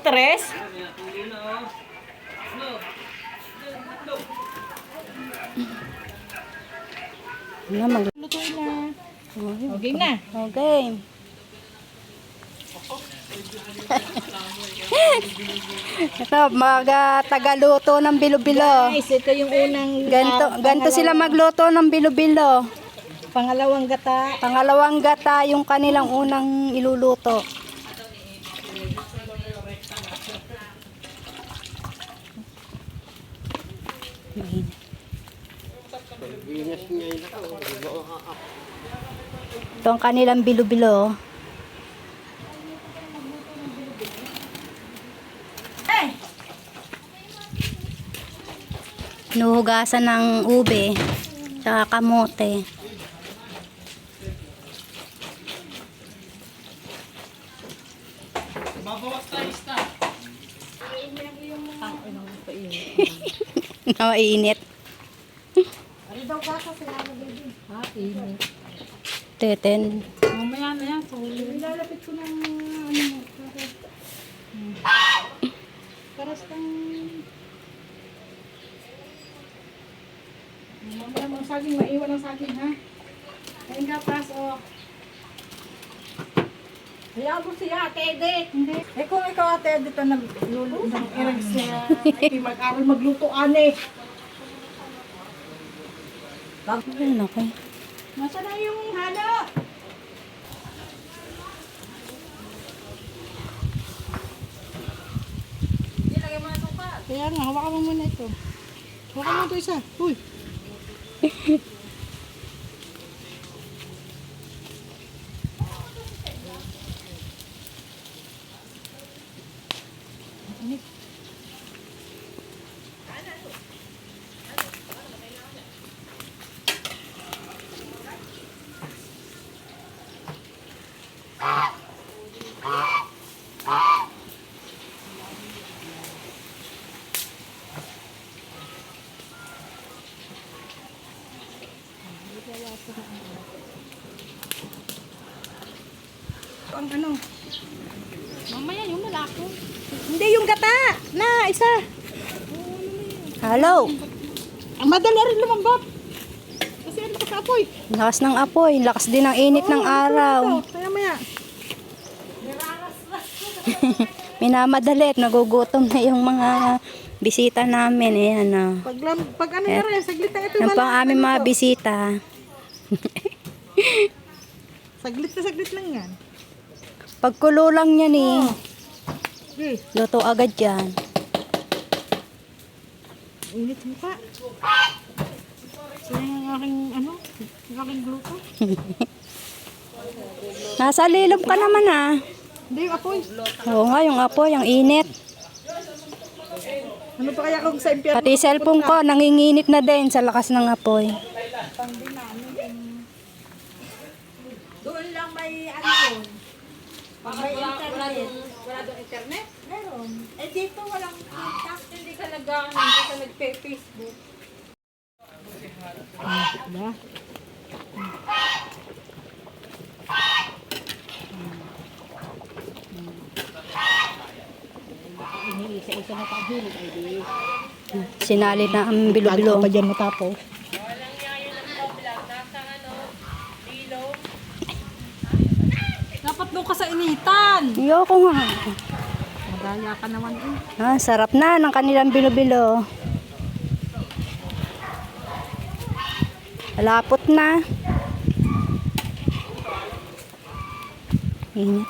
stress? Wala, Lutuin na. Okay. Okay na. Okay. Ito, tagaluto ng bilo-bilo. Guys, ito yung unang Ganto sila magluto ng bilo-bilo. pangalawang gata. Pangalawang gata yung kanilang unang iluluto. Ito ang kanilang bilo-bilo. Nuhugasan ng ube sa kamote. Mainit. Ano daw gata sila na baby? Ha, init. Teten. Mamaya na yan. Ilalapit ko ng ano. Paras kang... Mamaya mo saging, maiwan ang saging ha. Ayun ka, pras o. Hayaan mo siya, Ate Edith. Hindi. Eh kung ikaw, Ate Edith, ang nagluluto ng erags niya, ay mag-aral magluto, ane. Ayun, okay. Nasa na yung halo? Kaya nga, hawakan mo muna ito. Hawakan mo ito isa. Uy. Ang ano? Mamaya yung malako. Hindi yung gata. Na, isa. Hello. Ang madali rin lumambot. Kasi ano pa sa apoy? Lakas ng apoy. Lakas din ng init ng araw. Kaya maya. Minamadali at nagugutom na yung mga bisita namin. Ayan o. Pag ano na rin, saglit na ito. Yan pang aming mga bisita. Saglit lang yan. Pagkulo lang yan eh. Okay. Luto agad yan. Init mo pa. Sino yung aking ano? Yung aking gluto? Nasa lilom ka naman ah. Hindi yung apoy. Oo nga, yung apoy, yung init. Ano pa kaya kung sa impyerno? Pati cellphone ko, nanginginit na din sa lakas ng apoy. Doon lang may ano yun. May internet. Wala doon internet? Meron. Eh dito walang contact. Hindi ka nag-Facebook. Diba? Isa-isa na paghilig ay di. Sinali na ang bilo-bilo. Pa dyan matapos. Dapat doon ka sa initan. Ayoko nga. Madaya ka naman eh. Ah, sarap na ng kanilang bilo-bilo. Malapot na. Init.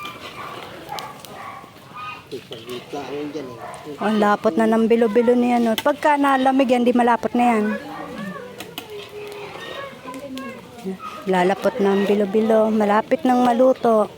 Ang lapot na ng bilo-bilo niyan. Oh. Pagka nalamig yan, di malapot na yan. Lalapot na ang bilo-bilo. Malapit ng maluto.